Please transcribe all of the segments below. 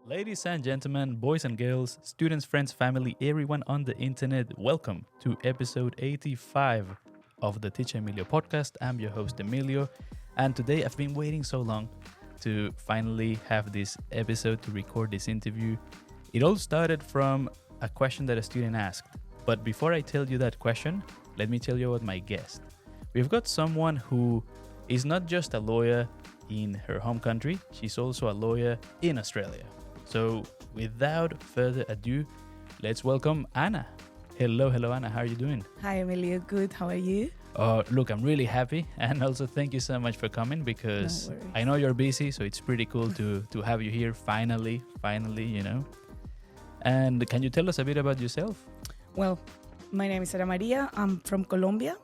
Ladies and gentlemen, boys and girls, students, friends, family, everyone on the internet, welcome to episode 85 of the Teacher Emilio podcast. I'm your host, Emilio, and today I've been waiting so long to finally have this episode to record this interview. It all started from a question that a student asked. But before I tell you that question, let me tell you about my guest. We've got someone who is not just a lawyer in her home country, she's also a lawyer in Australia. So without further ado, let's welcome Anna. Hello, Anna. How are you doing? Hi, Emilio. Good. How are you? Look, I'm really happy. And also thank you so much for coming because I know you're busy. So it's pretty cool to have you here finally, you know. And can you tell us a bit about yourself? Well, my name is Sara Maria. I'm from Colombia.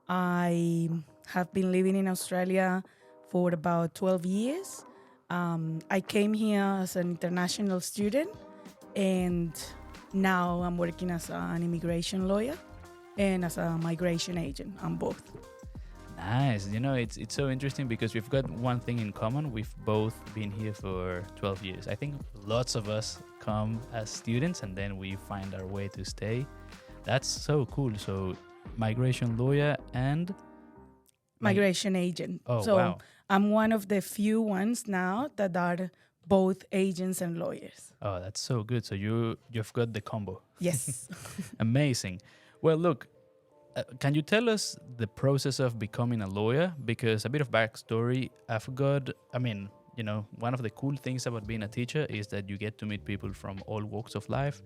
I have been living in Australia for about 12 years. I came here as an international student, and now I'm working as an immigration lawyer and as a migration agent. I'm both. Nice. You know, it's so interesting because we've got one thing in common. We've both been here for 12 years. I think lots of us come as students and then we find our way to stay. That's so cool. So migration lawyer and migration agent. Oh, so wow. I'm one of the few ones now that are both agents and lawyers. Oh, that's so good. So you've got the combo. Yes. Amazing. Well, look, can you tell us the process of becoming a lawyer? Because a bit of backstory, one of the cool things about being a teacher is that you get to meet people from all walks of life.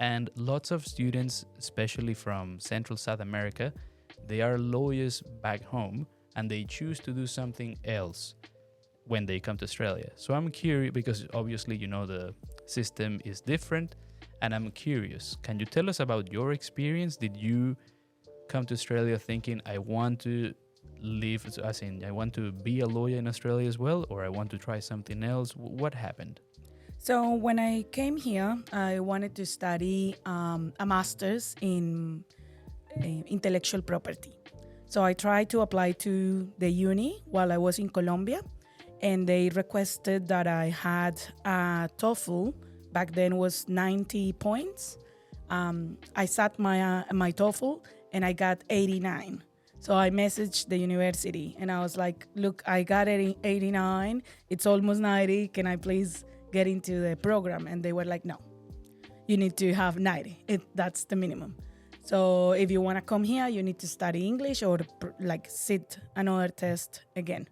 And lots of students, especially from Central South America, they are lawyers back home and they choose to do something else when they come to Australia. So I'm curious because obviously, you know, the system is different and I'm curious. Can you tell us about your experience? Did you come to Australia thinking I want to live, as in I want to be a lawyer in Australia as well, or I want to try something else? What happened? So when I came here, I wanted to study a master's in intellectual property. So I tried to apply to the uni while I was in Colombia, and they requested that I had a TOEFL. Back then was 90 points. I sat my TOEFL and I got 89. So I messaged the university and I was like, look, I got 89. It's almost 90. Can I please get into the program? And they were like, no, you need to have 90. That's the minimum. So if you want to come here, you need to study English or sit another test again.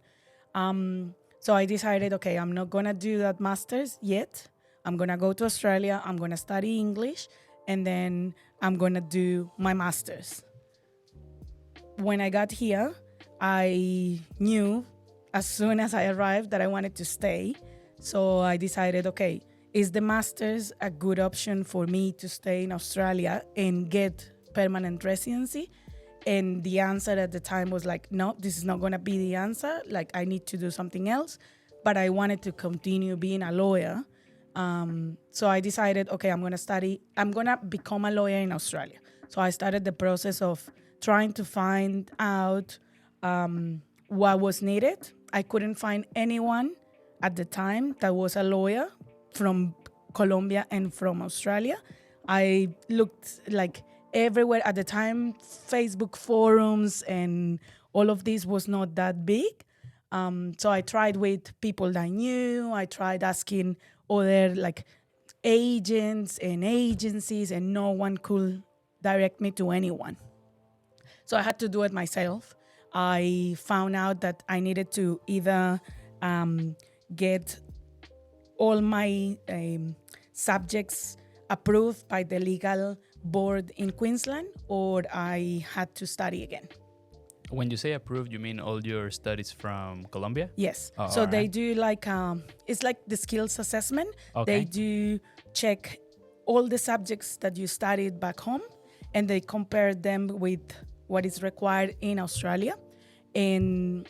So I decided, okay, I'm not going to do that master's yet. I'm going to go to Australia. I'm going to study English. And then I'm going to do my master's. When I got here, I knew as soon as I arrived that I wanted to stay. So I decided, okay, is the master's a good option for me to stay in Australia and get permanent residency? And the answer at the time was like, no, this is not going to be the answer. Like, I need to do something else. But I wanted to continue being a lawyer. So I decided, okay, I'm going to become a lawyer in Australia. So I started the process of trying to find out what was needed. I couldn't find anyone at the time that was a lawyer from Colombia and from Australia. I looked like everywhere at the time. Facebook forums and all of this was not that big. So I tried with people that I knew. I tried asking other agents and agencies, and no one could direct me to anyone. So I had to do it myself. I found out that I needed to either get all my subjects approved by the legal board in Queensland, or I had to study again. When you say approved, you mean all your studies from Colombia? Yes. Oh, so they right. do it's like the skills assessment. Okay. They do check all the subjects that you studied back home, and they compare them with what is required in Australia. And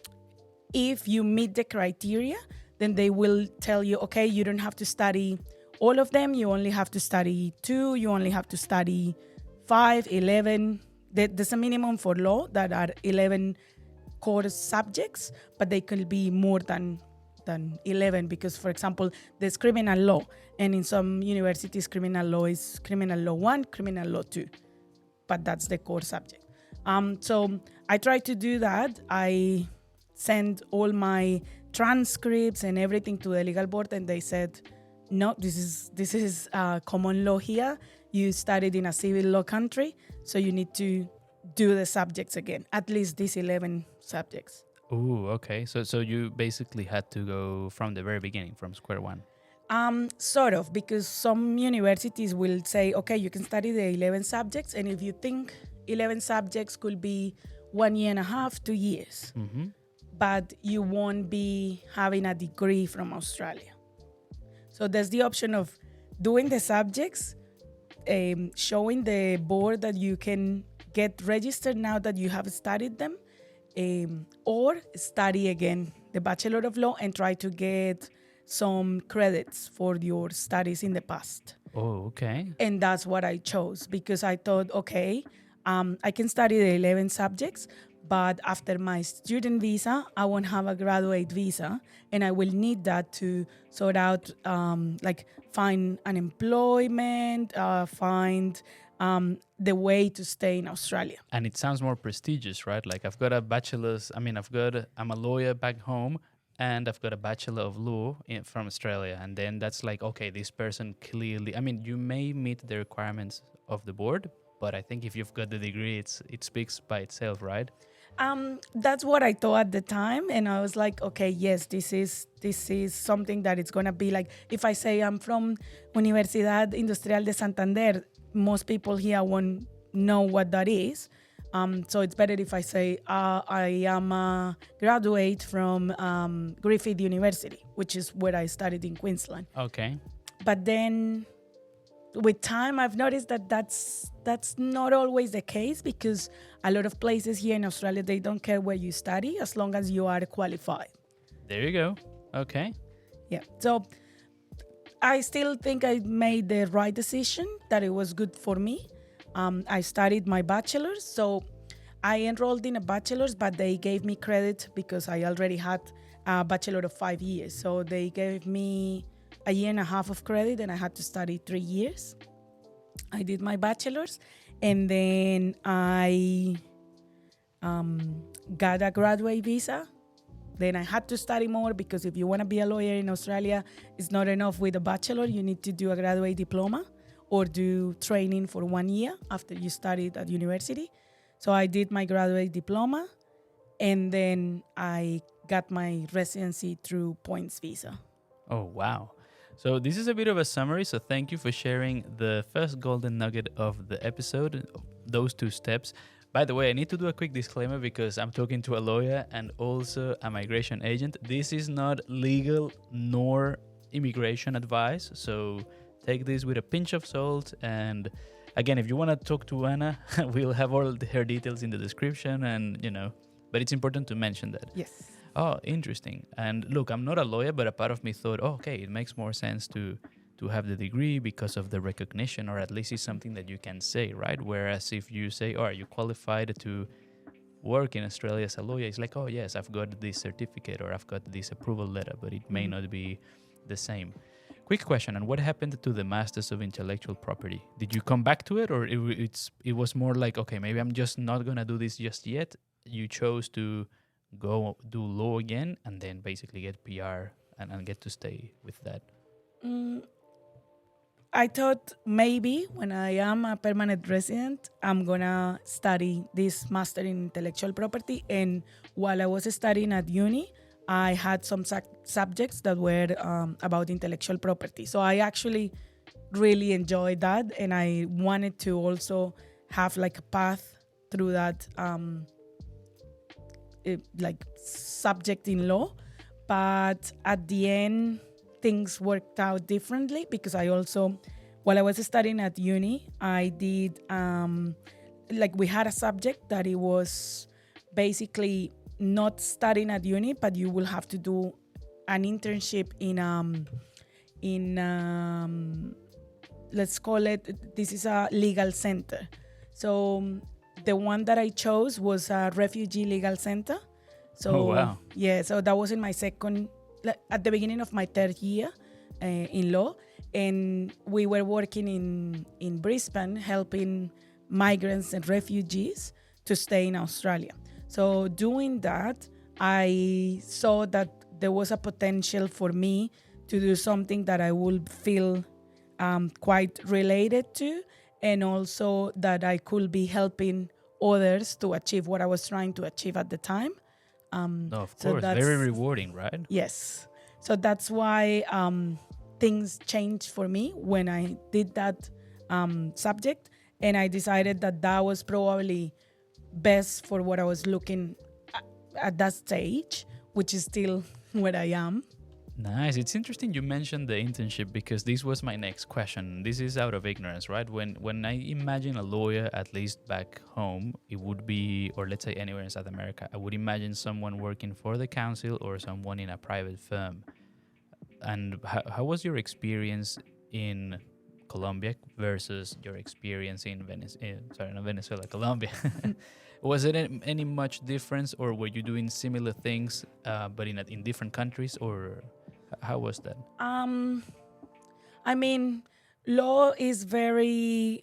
if you meet the criteria, then they will tell you, okay, you don't have to study all of them. You only have to study 2. You only have to study 5, 11. There's a minimum for law that are 11 core subjects, but they could be more than than 11 because, for example, there's criminal law, and in some universities, criminal law is criminal law 1, criminal law 2, but that's the core subject. So I tried to do that. I sent all my transcripts and everything to the legal board, and they said, no, this is common law here. You studied in a civil law country, so you need to do the subjects again, at least these 11 subjects. Oh, okay. So you basically had to go from the very beginning, from square one. Sort of, because some universities will say, okay, you can study the 11 subjects, and if you think 11 subjects could be 1 year and a half, 2 years, but you won't be having a degree from Australia. So there's the option of doing the subjects, showing the board that you can get registered now that you have studied them, or study again the Bachelor of Law and try to get some credits for your studies in the past. Oh, okay. And that's what I chose because I thought, okay, I can study the 11 subjects, but after my student visa, I won't have a graduate visa, and I will need that to sort out, find an employment, find the way to stay in Australia. And it sounds more prestigious, right? Like I've got a bachelor's, I'm a lawyer back home, and I've got a Bachelor of Law from Australia. And then that's like, okay, this person clearly, you may meet the requirements of the board, but I think if you've got the degree, it speaks by itself, right? That's what I thought at the time, and I was like, okay, yes, this is something that it's gonna be like. If I say I'm from Universidad Industrial de Santander, most people here won't know what that is. So it's better if I say I am a graduate from Griffith University, which is where I studied in Queensland. Okay. But then with time, I've noticed that that's not always the case because a lot of places here in Australia, they don't care where you study as long as you are qualified. There you go. Okay. Yeah. So I still think I made the right decision, that it was good for me. I studied my bachelor's, so I enrolled in a bachelor's, but they gave me credit because I already had a bachelor of 5 years. So they gave me a year and a half of credit, and I had to study 3 years. I did my bachelor's, and then I got a graduate visa. Then I had to study more because if you want to be a lawyer in Australia, it's not enough with a bachelor. You need to do a graduate diploma or do training for 1 year after you studied at university. So I did my graduate diploma, and then I got my residency through points visa. Oh, wow. So this is a bit of a summary. So thank you for sharing the first golden nugget of the episode, those 2 steps. By the way, I need to do a quick disclaimer because I'm talking to a lawyer and also a migration agent. This is not legal nor immigration advice. So take this with a pinch of salt. And again, if you want to talk to Anna, we'll have all her details in the description, and but it's important to mention that. Yes. Oh, interesting. And look, I'm not a lawyer, but a part of me thought, okay, it makes more sense to have the degree because of the recognition, or at least it's something that you can say, right? Whereas if you say, oh, are you qualified to work in Australia as a lawyer? It's like, oh, yes, I've got this certificate or I've got this approval letter, but it may not be the same. Quick question, and what happened to the Masters of Intellectual Property? Did you come back to it, or it was more like, okay, maybe I'm just not going to do this just yet? You chose to go do law again and then basically get PR and get to stay with that? I thought maybe when I am a permanent resident, I'm going to study this Master in Intellectual Property. And while I was studying at uni, I had some subjects that were about intellectual property. So I actually really enjoyed that. And I wanted to also have like a path through that subject in law. But at the end, things worked out differently because I also, while I was studying at uni, I did, we had a subject that it was basically not studying at uni, but you will have to do an internship in let's call it, this is a legal center. So the one that I chose was a refugee legal center. So, oh, wow. Yeah, so that was in my second at the beginning of my third year in law, and we were working in Brisbane helping migrants and refugees to stay in Australia. So doing that, I saw that there was a potential for me to do something that I would feel quite related to, and also that I could be helping others to achieve what I was trying to achieve at the time. No, of So course, very rewarding, right? yes. So that's why things changed for me when I did that subject, and I decided that that was probably best for what I was looking at that stage, which is still where I am. Nice. It's interesting you mentioned the internship because this was my next question. This is out of ignorance, right? When I imagine a lawyer, at least back home, it would be, or let's say anywhere in South America, I would imagine someone working for the council or someone in a private firm. And how was your experience in Colombia versus your experience in Venezuela? Sorry, not Venezuela, Colombia. Was it any much difference, or were you doing similar things, but in different countries, or how was that? I mean, law is very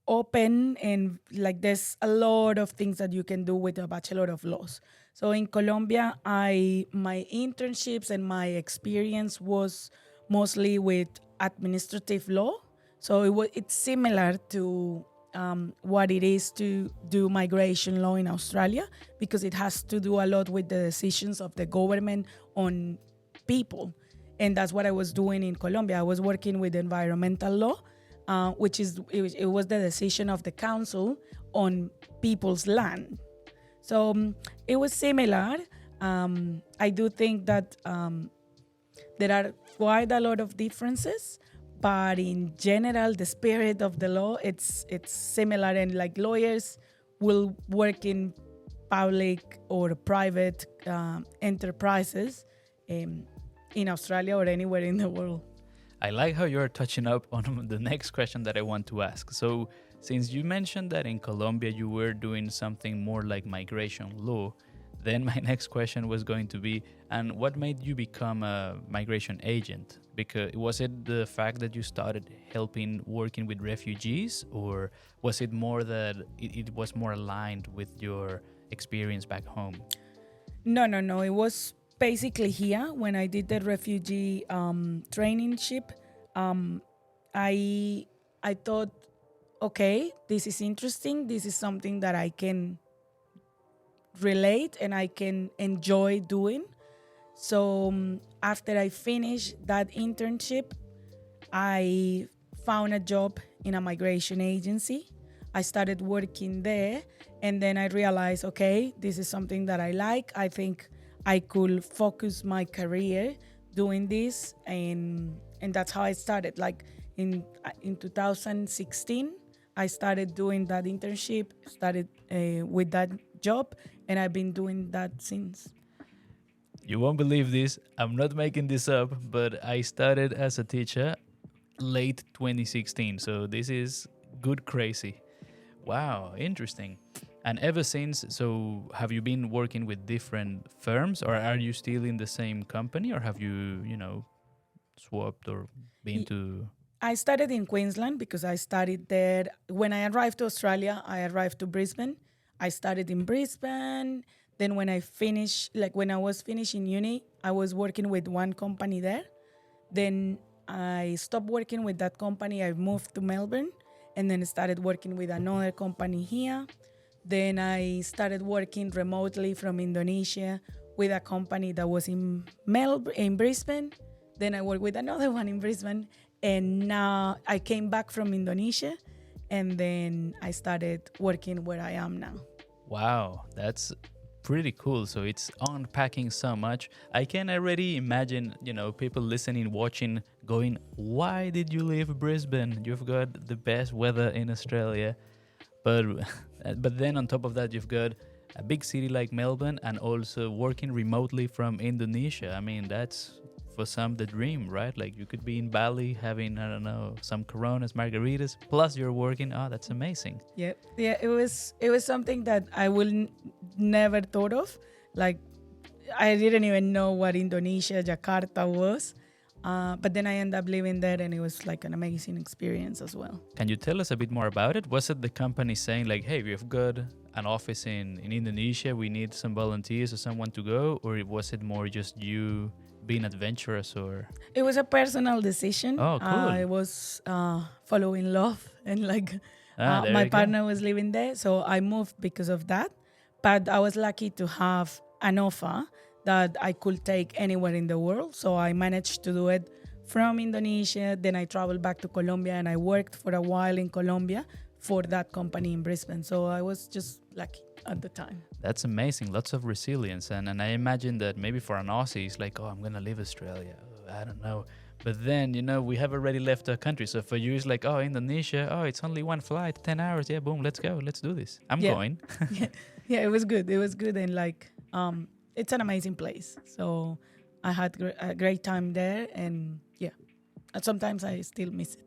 open, and like there's a lot of things that you can do with a bachelor of laws. So in Colombia, my internships and my experience was mostly with administrative law. So it's similar to what it is to do migration law in Australia, because it has to do a lot with the decisions of the government on people. And that's what I was doing in Colombia. I was working with environmental law, which is it was the decision of the council on people's land. So it was similar. I do think that there are quite a lot of differences, but in general, the spirit of the law it's similar. And like lawyers will work in public or private enterprises in Australia or anywhere in the world. I like how you're touching up on the next question that I want to ask. So, since you mentioned that in Colombia you were doing something more like migration law, then my next question was going to be, and what made you become a migration agent? Because was it the fact that you started helping working with refugees, or was it more that it was more aligned with your experience back home? No. It was basically here when I did the refugee trainingship. I thought, okay, this is interesting. This is something that I can relate and I can enjoy doing. So after I finished that internship, I found a job in a migration agency. I started working there, and then I realized, okay, this is something that I like. I think I could focus my career doing this, and that's how I started. Like in 2016, I started doing that internship, started with that job, and I've been doing that since. You won't believe this. I'm not making this up, but I started as a teacher late 2016. So this is good crazy. Wow, interesting. And ever since, so have you been working with different firms, or are you still in the same company, or have you, swapped or been to? I started in Queensland because I studied there. When I arrived to Australia, I arrived to Brisbane. I started in Brisbane. Then when I was finishing uni, I was working with one company there. Then I stopped working with that company. I moved to Melbourne, and then started working with another company here. Then I started working remotely from Indonesia with a company that was in Brisbane. Then I worked with another one in Brisbane. And now I came back from Indonesia, and then I started working where I am now. Wow, that's pretty cool. So it's unpacking so much. I can already imagine, people listening, watching, going, why did you leave Brisbane? You've got the best weather in Australia. But then on top of that, you've got a big city like Melbourne and also working remotely from Indonesia. I mean, that's for some the dream, right? Like you could be in Bali having, I don't know, some Coronas, margaritas, plus you're working. Oh, that's amazing. Yeah. It was something that I will never thought of. Like I didn't even know what Indonesia, Jakarta was. But then I ended up living there, and it was like an amazing experience as well. Can you tell us a bit more about it? Was it the company saying like, hey, we've got an office in Indonesia, we need some volunteers or someone to go? Or was it more just you being adventurous or? It was a personal decision. Oh, cool. I was following love, and like There my you go. partner was living there, so I moved because of that. But I was lucky to have an offer that I could take anywhere in the world. So I managed to do it from Indonesia. Then I traveled back to Colombia, and I worked for a while in Colombia for that company in Brisbane. So I was just lucky at the time. That's amazing. Lots of resilience. And I imagine that maybe for an Aussie, it's like, oh, I'm going to leave Australia. I don't know. But then, we have already left our country. So for you, it's like, oh, Indonesia. Oh, it's only one flight, 10 hours. Yeah, boom, let's go. Let's do this. I'm going. Yeah, it was good. It was good. And like, it's an amazing place. So I had a great time there. And yeah, and sometimes I still miss it.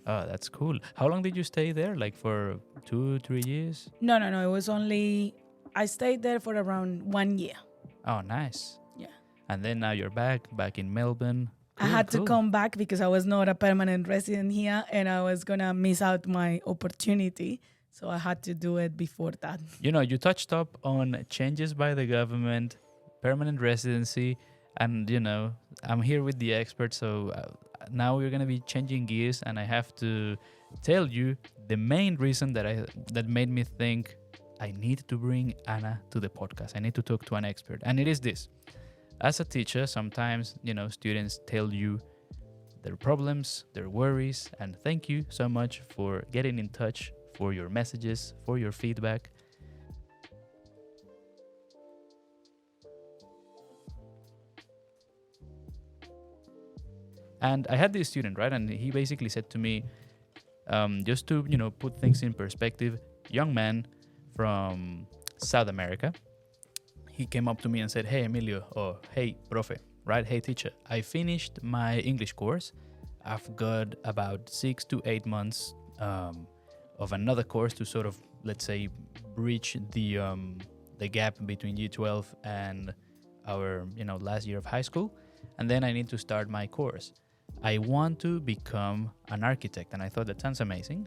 Oh, that's cool. How long did you stay there? Like for 2-3 years? No. It was only, I stayed there for around 1 year. Oh, nice. Yeah. And then now you're back in Melbourne. I had to come back because I was not a permanent resident here, and I was going to miss out my opportunity. So I had to do it before that. You touched up on changes by the government, permanent residency, and, I'm here with the experts. So now we're going to be changing gears, and I have to tell you the main reason that made me think I need to bring Anna to the podcast. I need to talk to an expert. And it is this. As a teacher, sometimes, students tell you their problems, their worries, and thank you so much for getting in touch, for your messages, for your feedback. And I had this student, right? And he basically said to me, just to, put things in perspective, young man from South America, he came up to me and said, hey, Emilio, or hey, profe, right? Hey, teacher, I finished my English course. I've got about 6 to 8 months of another course to sort of, let's say, bridge the gap between year 12 and our, last year of high school. And then I need to start my course. I want to become an architect. And I thought that sounds amazing.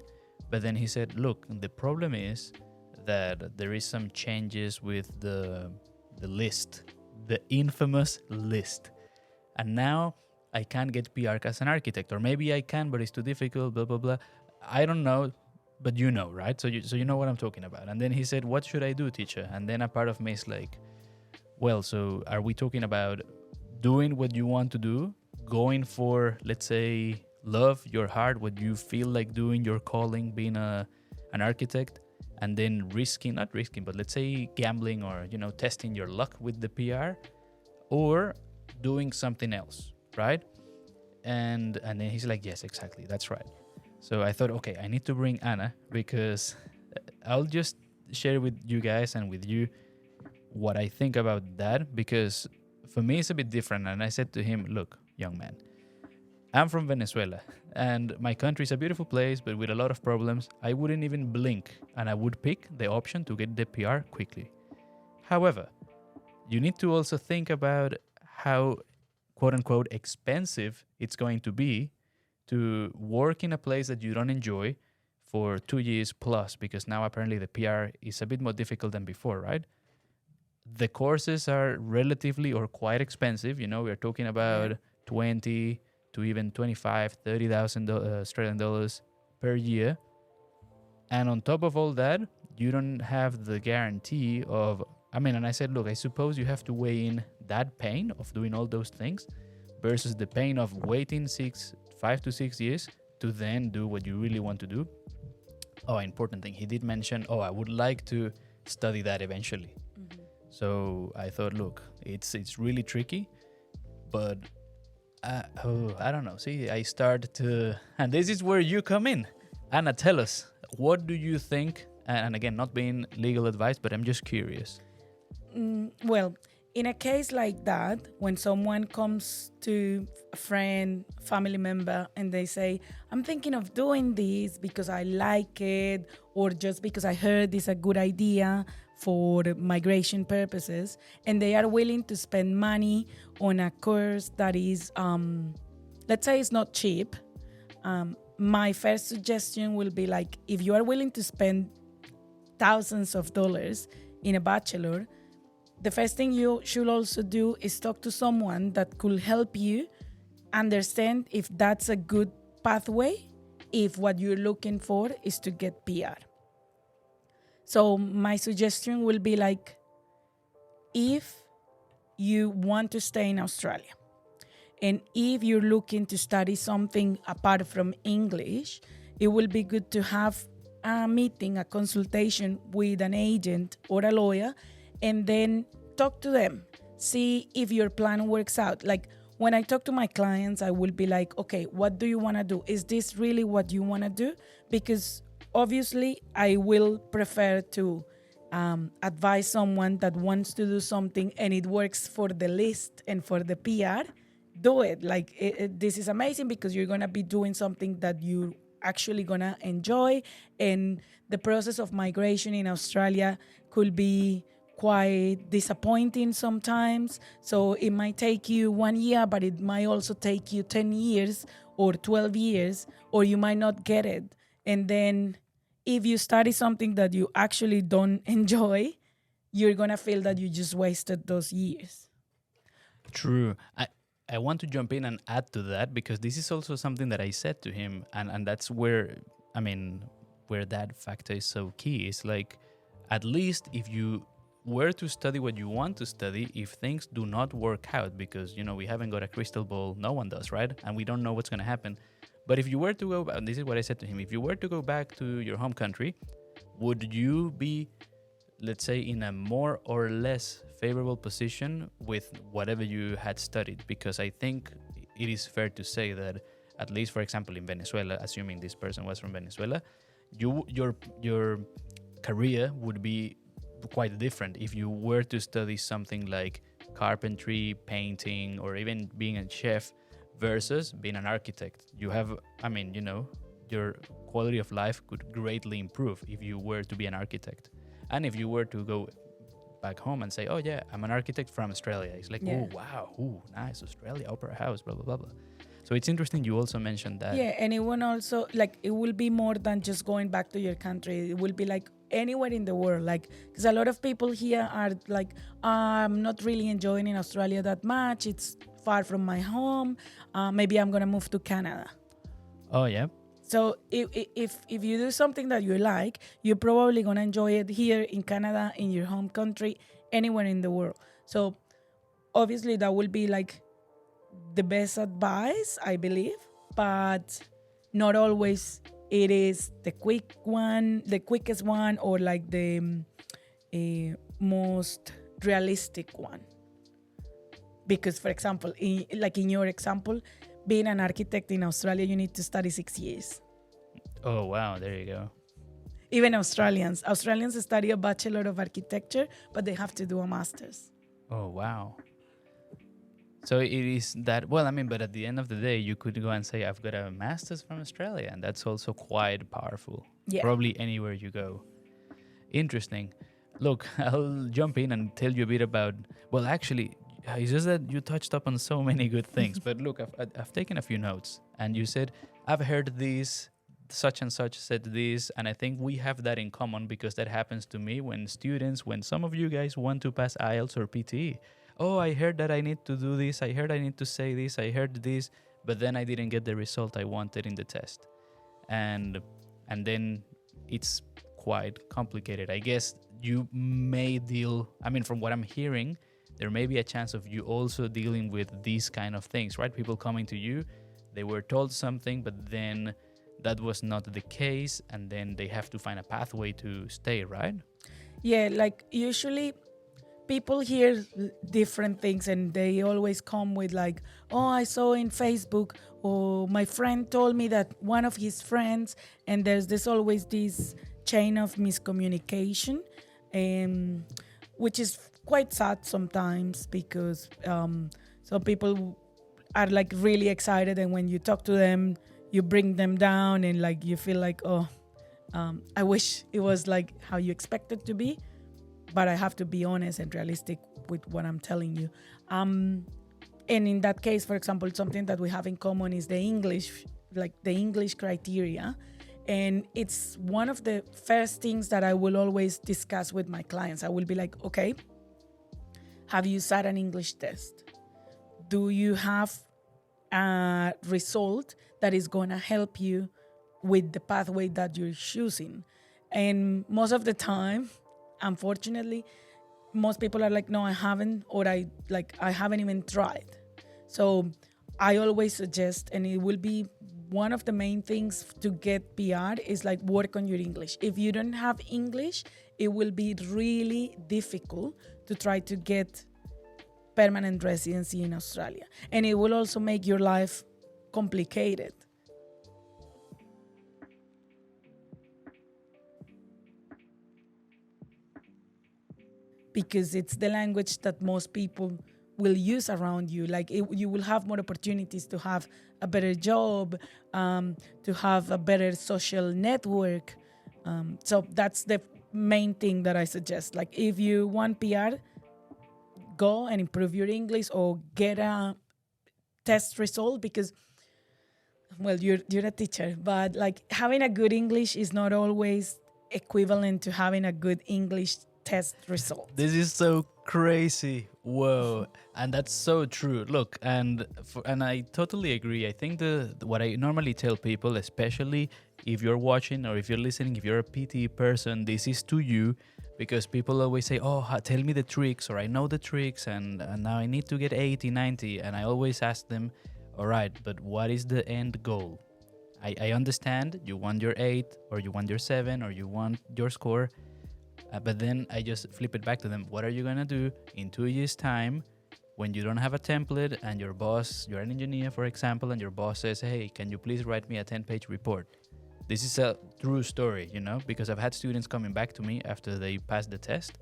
But then he said, look, the problem is that there is some changes with the list, the infamous list. And now I can't get PR as an architect, or maybe I can, but it's too difficult, blah, blah, blah. I don't know, but you know, right? So you know what I'm talking about. And then he said, what should I do, teacher? And then a part of me is like, well, so are we talking about doing what you want to do, going for, let's say, love, your heart, what you feel like doing, your calling, being an architect, and then not risking, but let's say gambling or, testing your luck with the PR, or doing something else, right? And then he's like, yes, exactly, that's right. So I thought, okay, I need to bring Anna, because I'll just share with you guys and with you what I think about that, because for me it's a bit different. And I said to him, look, young man, I'm from Venezuela, and my country is a beautiful place, but with a lot of problems. I wouldn't even blink, and I would pick the option to get the PR quickly. However, you need to also think about how, quote unquote, expensive it's going to be to work in a place that you don't enjoy for 2 years plus, because now apparently the PR is a bit more difficult than before, right? The courses are relatively or quite expensive. We're talking about 20 to even 25, 30,000 Australian dollars per year. And on top of all that, you don't have the guarantee of, and I said, look, I suppose you have to weigh in that pain of doing all those things versus the pain of waiting 5 to 6 years to then do what you really want to do. Oh, important thing, he did mention, I would like to study that eventually. Mm-hmm. So I thought, look, it's really tricky, but I don't know. See, I started to, and this is where you come in. Anna, tell us, what do you think? And again, not being legal advice, but I'm just curious. Well, in a case like that, when someone comes to a friend, family member, and they say, I'm thinking of doing this because I like it, or just because I heard it's a good idea for migration purposes, and they are willing to spend money on a course that is, let's say, it's not cheap. My first suggestion will be like, if you are willing to spend thousands of dollars in a bachelor, the first thing you should also do is talk to someone that could help you understand if that's a good pathway, if what you're looking for is to get PR. So my suggestion will be like, if you want to stay in Australia, and if you're looking to study something apart from English, it will be good to have a meeting, a consultation with an agent or a lawyer, and then talk to them. See if your plan works out. Like, when I talk to my clients, I will be like, okay, what do you want to do? Is this really what you want to do? Because obviously I will prefer to advise someone that wants to do something and it works for the list and for the PR. Do it. Like, this is amazing because you're going to be doing something that you're actually going to enjoy. And the process of migration in Australia could be quite disappointing sometimes. So it might take you 1 year, but it might also take you 10 years or 12 years, or you might not get it. And then if you study something that you actually don't enjoy, you're going to feel that you just wasted those years. True. I want to jump in and add to that, because this is also something that I said to him, and that's where, I mean, where that factor is so key. Is like, at least if you were to study what you want to study, if things do not work out, because, you know, we haven't got a crystal ball, no one does, right? And we don't know what's going to happen. But if you were to go, and this is what I said to him, if you were to go back to your home country, would you be, let's say, in a more or less favorable position with whatever you had studied? Because I think it is fair to say that, at least, for example, in Venezuela, assuming this person was from Venezuela, your career would be quite different if you were to study something like carpentry, painting, or even being a chef versus being an architect. You have, I mean, you know, your quality of life could greatly improve if you were to be an architect. And if you were to go back home and say, oh yeah, I'm an architect from Australia, it's like, oh wow, ooh, nice, Australia, opera house, blah, blah, blah, blah. So it's interesting you also mentioned that. Yeah, and it won't also, like, it will be more than just going back to your country. It will be like anywhere in the world. Like, because a lot of people here are like, I'm not really enjoying in Australia that much. It's far from my home. Maybe I'm going to move to Canada. Oh, yeah. So if you do something that you like, you're probably going to enjoy it here in Canada, in your home country, anywhere in the world. So obviously that will be like the best advice, I believe, but not always it is the quickest one, or like the most realistic one. Because, for example, in your example, being an architect in Australia, you need to study 6 years. Oh, wow. There you go. Even Australians study a Bachelor of Architecture, but they have to do a master's. Oh, wow. So it is that, well, I mean, but at the end of the day, you could go and say, I've got a master's from Australia, and that's also quite powerful. Yeah. Probably anywhere you go. Interesting. Look, I'll jump in and tell you a bit about, well, actually, it's just that you touched up on so many good things. But look, I've taken a few notes, and you said, I've heard this, such and such said this, and I think we have that in common, because that happens to me when some of you guys want to pass IELTS or PTE. Oh, I heard that I need to do this, I heard I need to say this, I heard this, but then I didn't get the result I wanted in the test. And then it's quite complicated. I guess you may deal, I mean, from what I'm hearing, there may be a chance of you also dealing with these kind of things, right? People coming to you, they were told something, but then that was not the case, and then they have to find a pathway to stay, right? Yeah, like usually people hear different things, and they always come with like, oh, I saw in Facebook, or my friend told me that one of his friends, and there's always this chain of miscommunication, which is quite sad sometimes, because some people are like really excited, and when you talk to them, you bring them down, and like you feel like, oh, I wish it was like how you expect it to be. but I have to be honest and realistic with what I'm telling you. And in that case, for example, something that we have in common is the English, like the English criteria. And it's one of the first things that I will always discuss with my clients. I will be like, okay, have you sat an English test? Do you have a result that is going to help you with the pathway that you're choosing? And most of the time, unfortunately, most people are like, no, I haven't, or I haven't even tried. So I always suggest, and it will be one of the main things to get PR is like work on your English. If you don't have English, it will be really difficult to try to get permanent residency in Australia. And it will also make your life complicated. Because it's the language that most people will use around you. Like you will have more opportunities to have a better job, to have a better social network. So that's the main thing that I suggest. Like if you want PR, go and improve your English or get a test result, because well, you're a teacher, but like having a good English is not always equivalent to having a good English test result. This is so crazy. Whoa. And that's so true. Look, and I totally agree. I think what I normally tell people, especially if you're watching or if you're listening, if you're a PT person, this is to you, because people always say, oh, tell me the tricks, or I know the tricks, and now I need to get 80, 90. And I always ask them, all right, but what is the end goal? I understand you want your 8, or you want your 7, or you want your score. But then I just flip it back to them. What are you going to do in 2 years' time when you don't have a template and your boss, you're an engineer, for example, and your boss says, hey, can you please write me a 10-page report? This is a true story, because I've had students coming back to me after they passed the test,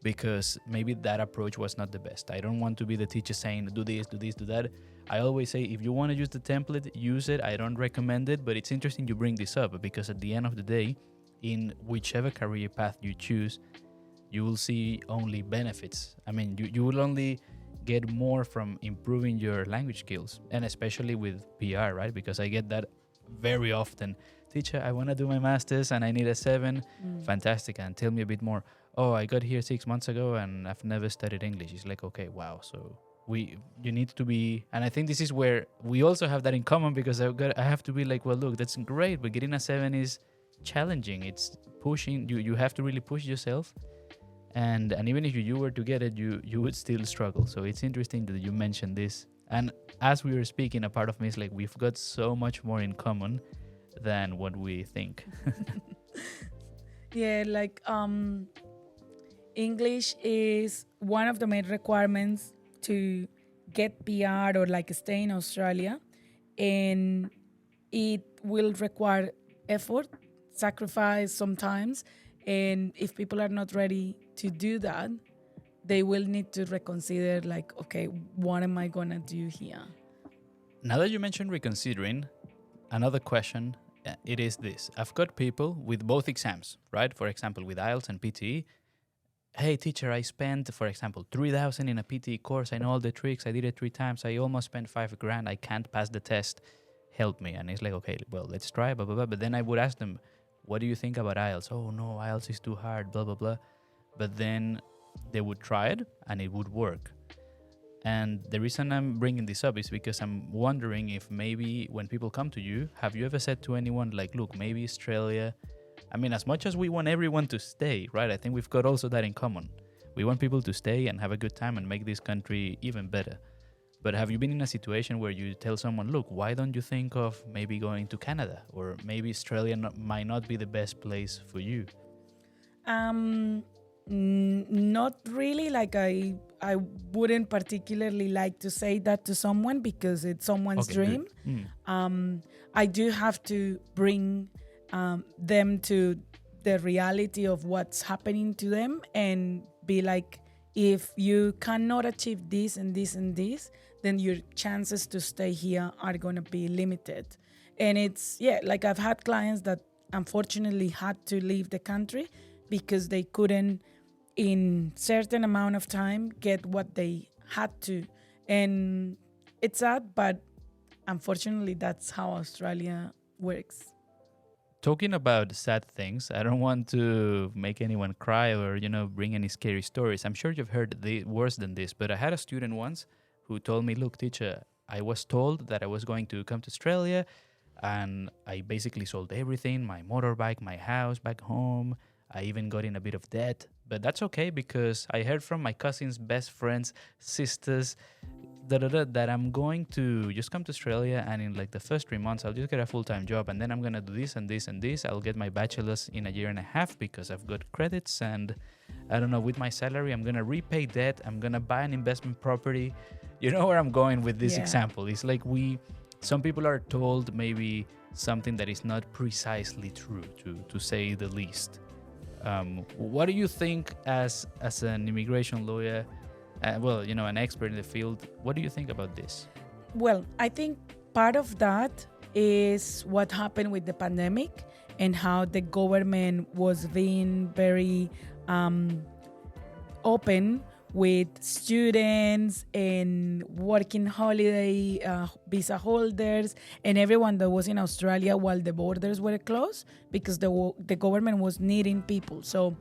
because maybe that approach was not the best. I don't want to be the teacher saying, do this, do this, do that. I always say, if you want to use the template, use it. I don't recommend it, but it's interesting you bring this up, because at the end of the day, in whichever career path you choose, you will see only benefits. I mean, you will only get more from improving your language skills, and especially with PR, right? Because I get that very often. Teacher, I want to do my master's and I need a 7. Fantastic. And tell me a bit more. Oh, I got here 6 months ago and I've never studied English. It's like, okay, wow. So you need to be, and I think this is where we also have that in common, because I have to be like, well, look, that's great, but getting a 7 is challenging. It's pushing you have to really push yourself, and even if you were to get it, you would still struggle. So it's interesting that you mentioned this, and as we were speaking, a part of me is like, we've got so much more in common than what we think. Yeah, like English is one of the main requirements to get PR or like stay in Australia, and it will require effort, sacrifice sometimes, and if people are not ready to do that, they will need to reconsider, like, okay, what am I gonna do here? Now that you mentioned reconsidering, another question, it is this. I've got people with both exams, right? For example, with IELTS and PTE. Hey, teacher, I spent, for example, 3,000 in a PTE course. I know all the tricks. I did it 3 times. I almost spent $5,000. I can't pass the test. Help me. And it's like, okay, well, let's try, blah, blah, blah. But then I would ask them, what do you think about IELTS? Oh, no, IELTS is too hard, blah, blah, blah. But then they would try it and it would work. And the reason I'm bringing this up is because I'm wondering if maybe when people come to you, have you ever said to anyone like, look, maybe Australia, I mean, as much as we want everyone to stay, right? I think we've got also that in common. We want people to stay and have a good time and make this country even better. But have you been in a situation where you tell someone, look, why don't you think of maybe going to Canada? Or maybe Australia might not be the best place for you? Not really. Like I wouldn't particularly like to say that to someone, because it's someone's dream. I do have to bring them to the reality of what's happening to them, and be like, if you cannot achieve this and this and this, then your chances to stay here are going to be limited. And it's, like I've had clients that unfortunately had to leave the country because they couldn't in certain amount of time get what they had to. And it's sad, but unfortunately that's how Australia works. Talking about sad things, I don't want to make anyone cry or, bring any scary stories. I'm sure you've heard worse than this, but I had a student once who told me, look, teacher, I was told that I was going to come to Australia, and I basically sold everything, my motorbike, my house back home. I even got in a bit of debt, but that's okay because I heard from my cousins, best friends, sisters, that I'm going to just come to Australia, and in like the first 3 months I'll just get a full-time job, and then I'm gonna do this and this and this. I'll get my bachelor's in a year and a half because I've got credits, and I don't know, with my salary I'm gonna repay debt, I'm gonna buy an investment property. You know where I'm going with this example. It's like some people are told maybe something that is not precisely true, to say the least. What do you think as an immigration lawyer, an expert in the field, what do you think about this? Well, I think part of that is what happened with the pandemic and how the government was being very open with students and working holiday visa holders and everyone that was in Australia while the borders were closed, because the government was needing people. So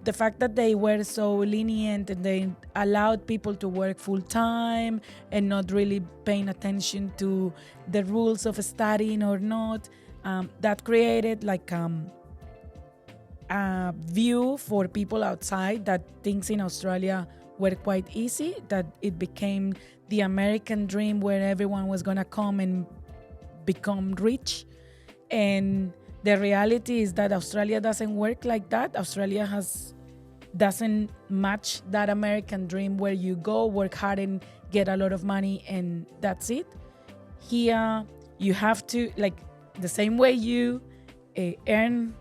the fact that they were so lenient and they allowed people to work full time and not really paying attention to the rules of studying or not, that created like a view for people outside that things in Australia were quite easy, that it became the American dream where everyone was going to come and become rich. And the reality is that Australia doesn't work like that. Australia doesn't match that American dream where you go, work hard and get a lot of money and that's it. Here, you have to, like, the same way you earn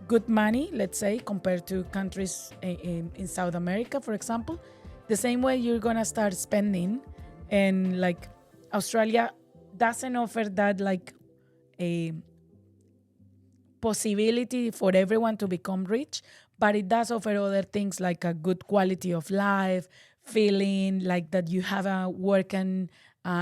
good money, let's say, compared to countries in South America, for example, the same way you're going to start spending. And like Australia doesn't offer that like a possibility for everyone to become rich, but it does offer other things like a good quality of life, feeling like that you have a work and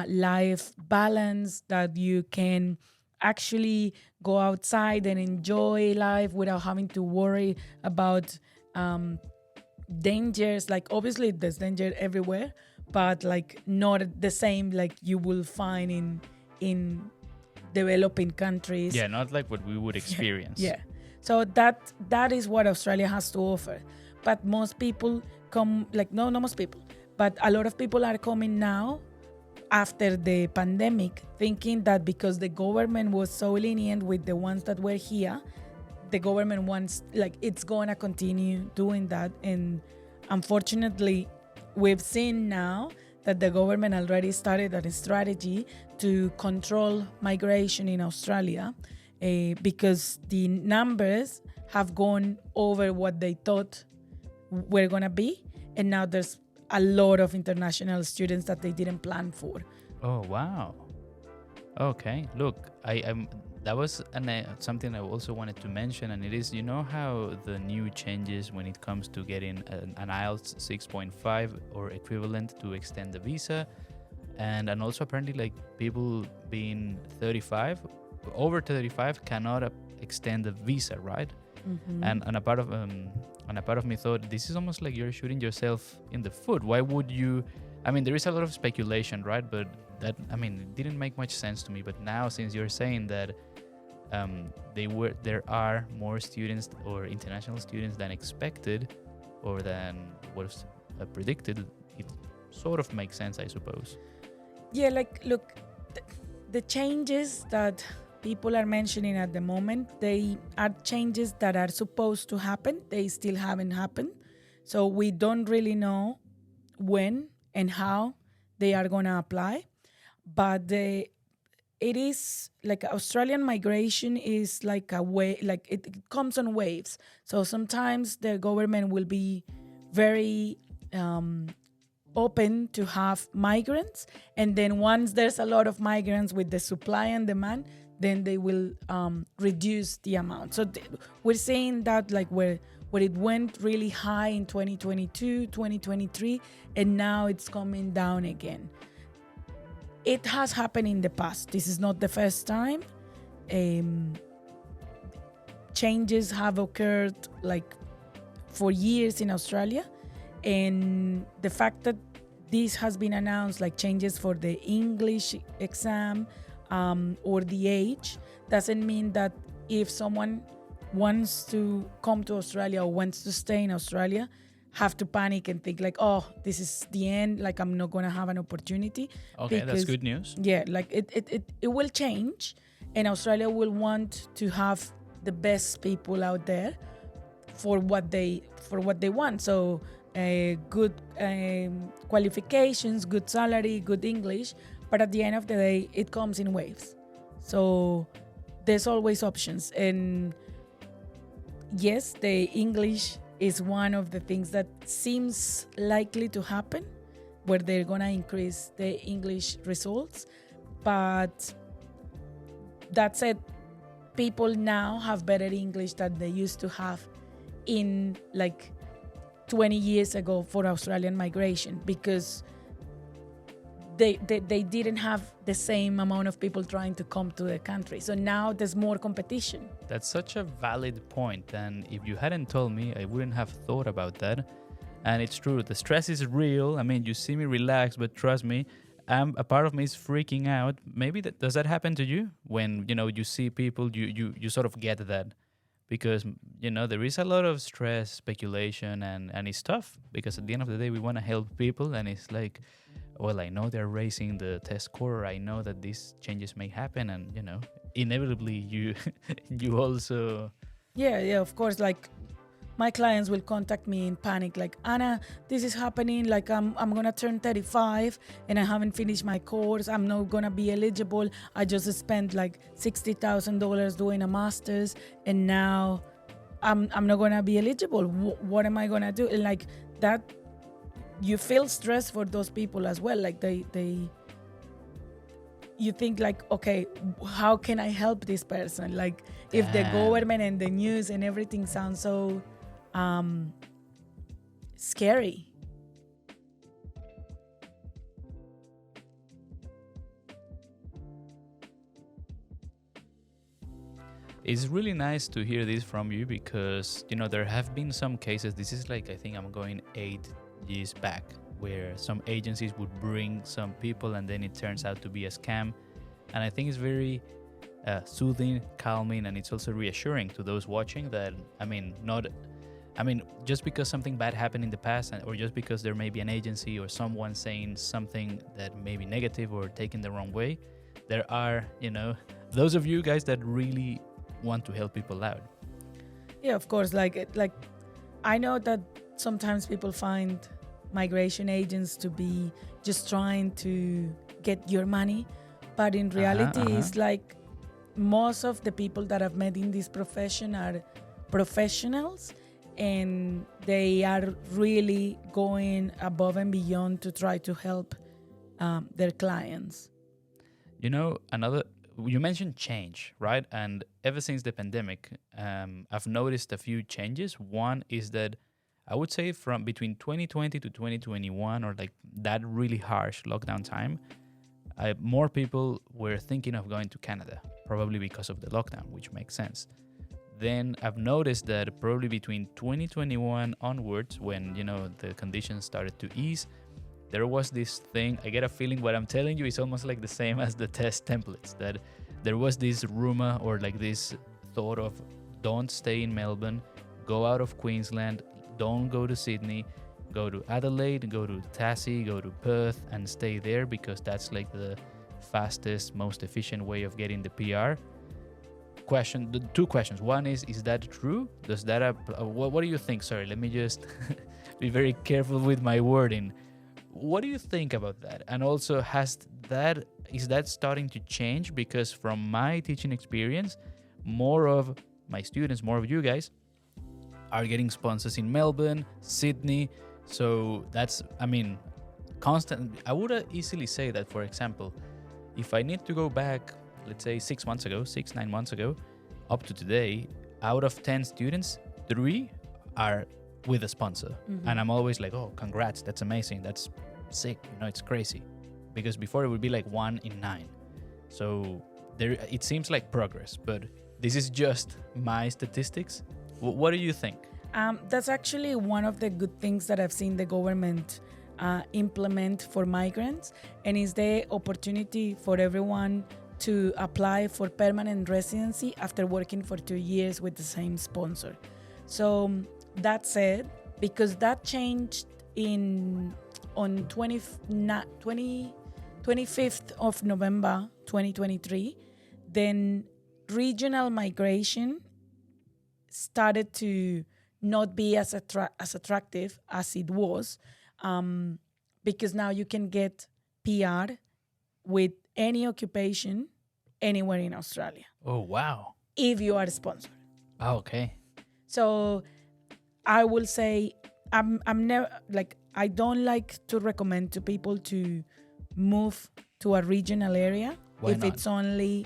life balance, that you can actually go outside and enjoy life without having to worry about dangers. Like obviously there's danger everywhere, but like not the same like you will find in developing countries. Yeah, not like what we would experience. Yeah. So that is what Australia has to offer. But most people come, like, no, not most people, but a lot of people are coming now after the pandemic, thinking that because the government was so lenient with the ones that were here, the government wants, like, it's going to continue doing that. And unfortunately, we've seen now that the government already started a strategy to control migration in Australia because the numbers have gone over what they thought were going to be. And now there's a lot of international students that they didn't plan for. Oh, wow. Okay, look, that was something I also wanted to mention, and it is, you know how the new changes when it comes to getting an IELTS 6.5 or equivalent to extend the visa, and also apparently like people being 35, over 35 cannot extend the visa, right? Mm-hmm. And a part of me thought this is almost like you're shooting yourself in the foot. Why would you? I mean, there is a lot of speculation, right? But that, I mean, it didn't make much sense to me. But now, since you're saying that there are more students or international students than expected or than was predicted, it sort of makes sense, I suppose. Yeah, like, look, the changes that people are mentioning at the moment, they are changes that are supposed to happen. They still haven't happened. So we don't really know when and how they are going to apply. But it is like Australian migration is like a way, like it comes on waves. So sometimes the government will be very open to have migrants. And then once there's a lot of migrants with the supply and demand, then they will reduce the amount. So we're seeing that like we're where it went really high in 2022, 2023, and now it's coming down again. It has happened in the past. This is not the first time. Changes have occurred like for years in Australia, and the fact that this has been announced, like changes for the English exam or the age, doesn't mean that if someone wants to come to Australia or wants to stay in Australia, have to panic and think like, oh, this is the end, like I'm not going to have an opportunity. Okay, that's good news. Yeah, like it will change, and Australia will want to have the best people out there for what they want. So good qualifications, good salary, good English, but at the end of the day, it comes in waves. So there's always options. And yes, the English is one of the things that seems likely to happen, where they're gonna increase the English results. But that said, people now have better English than they used to have in like 20 years ago for Australian migration, because they didn't have the same amount of people trying to come to the country. So now there's more competition. That's such a valid point, and if you hadn't told me, I wouldn't have thought about that. And it's true, the stress is real. I mean, you see me relax, but trust me, a part of me is freaking out. Maybe does that happen to you when you see people, you sort of get that, because there is a lot of stress, speculation, and it's tough, because at the end of the day we want to help people, and it's like, well, I know they're raising the test score, I know that these changes may happen, and inevitably you you also yeah of course, like my clients will contact me in panic, like, Anna, this is happening, like I'm gonna turn 35 and I haven't finished my course, I'm not gonna be eligible, I just spent like $60,000 doing a master's, and now I'm not gonna be eligible. What am I gonna do? And like that, you feel stress for those people as well. Like you think like, okay, how can I help this person? Like if the government and the news and everything sounds so scary. It's really nice to hear this from you, because there have been some cases. This is like, I think I'm going 8 years back, where some agencies would bring some people and then it turns out to be a scam. And I think it's very soothing, calming, and it's also reassuring to those watching that, just because something bad happened in the past, or just because there may be an agency or someone saying something that may be negative or taken the wrong way, there are, those of you guys that really want to help people out. Yeah, of course. Like I know that sometimes people find migration agents to be just trying to get your money, but in reality, it's like most of the people that I've met in this profession are professionals, and they are really going above and beyond to try to help their clients. You mentioned change, right? And ever since the pandemic, I've noticed a few changes. One is that I would say from between 2020 to 2021, or like that really harsh lockdown time, more people were thinking of going to Canada, probably because of the lockdown, which makes sense. Then I've noticed that probably between 2021 onwards, when the conditions started to ease, there was this thing. I get a feeling what I'm telling you is almost like the same as the test templates, that there was this rumor or like this thought of, don't stay in Melbourne, go out of Queensland, don't go to Sydney, go to Adelaide, go to Tassie, go to Perth, and stay there, because that's like the fastest, most efficient way of getting the PR. The two questions. One is that true? Does that what do you think? Sorry, let me just be very careful with my wording. What do you think about that? And also, is that starting to change? Because from my teaching experience, more of my students, more of you guys, are getting sponsors in Melbourne, Sydney. So that's, constant. I would easily say that, for example, if I need to go back, let's say 9 months ago, up to today, out of 10 students, 3 are with a sponsor. And I'm always like, oh, congrats, that's amazing, that's sick, it's crazy. Because before it would be like 1 in 9. So there, it seems like progress, but this is just my statistics. What do you think? That's actually one of the good things that I've seen the government implement for migrants, and is the opportunity for everyone to apply for permanent residency after working for 2 years with the same sponsor. So that said, because that changed on 25th of November 2023, then regional migration started to not be as attractive as it was, because now you can get PR with any occupation anywhere in Australia Oh, wow. if you are sponsored. Oh, okay. So I will say I'm never like, I don't like to recommend to people to move to a regional area. Why if not? it's only